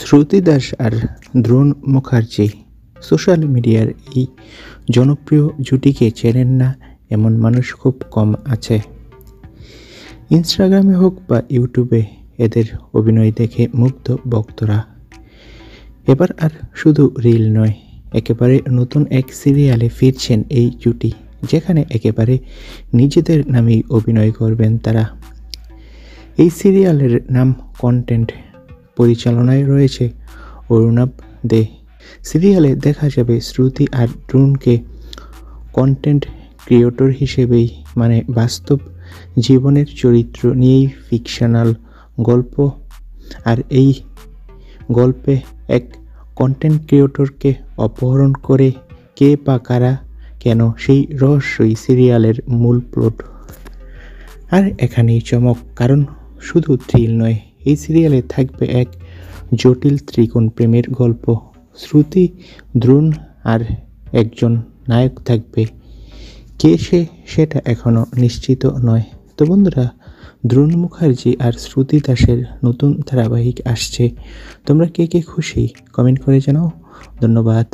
শ্রুতি দাস আর Drona Mukherjee social মিডিয়ার এই জনপ্রিয় জুটিকে চেনেন না এমন মানুষ খুব কম আছে। ইনস্টাগ্রামে হোক বা ইউটিউবে এদের অভিনয় দেখে মুগ্ধ ভক্তরা। এবার আর শুধু রিল নয়, একেবারে নতুন এক সিরিয়ালে ফিরছেন এই জুটি, যেখানে একেবারে নিজেদের নামেই অভিনয় করবেন তারা। এই সিরিয়ালের নাম কন্টেন্ট, পরিচালনায় রয়েছে অরুণাভ দে। সিরিয়ালে দেখা যাবে শ্রুতি আর দ্রোণকে কন্টেন্ট ক্রিয়েটর হিসেবেই, মানে বাস্তব জীবনের চরিত্র নিয়েই ফিকশনাল গল্প। আর এই গল্পে এক কন্টেন্ট ক্রিয়েটরকে অপহরণ করে কে বা কারা, কেন, সেই রহস্যই সিরিয়ালের মূল প্লট। আর এখানেই চমক, কারণ শুধু থ্রিল নয়, এই সিরিয়ালে থাকবে এক জটিল ত্রিকোণ প্রেমের গল্প। শ্রুতি, দ্রোণ আর একজন নায়ক থাকবে। কে সে, সেটা এখনও নিশ্চিত নয়। তো বন্ধুরা, দ্রোণ মুখার্জি আর শ্রুতি দাসের নতুন ধারাবাহিক আসছে। তোমরা কে কে খুশি কমেন্ট করে জানাও। ধন্যবাদ।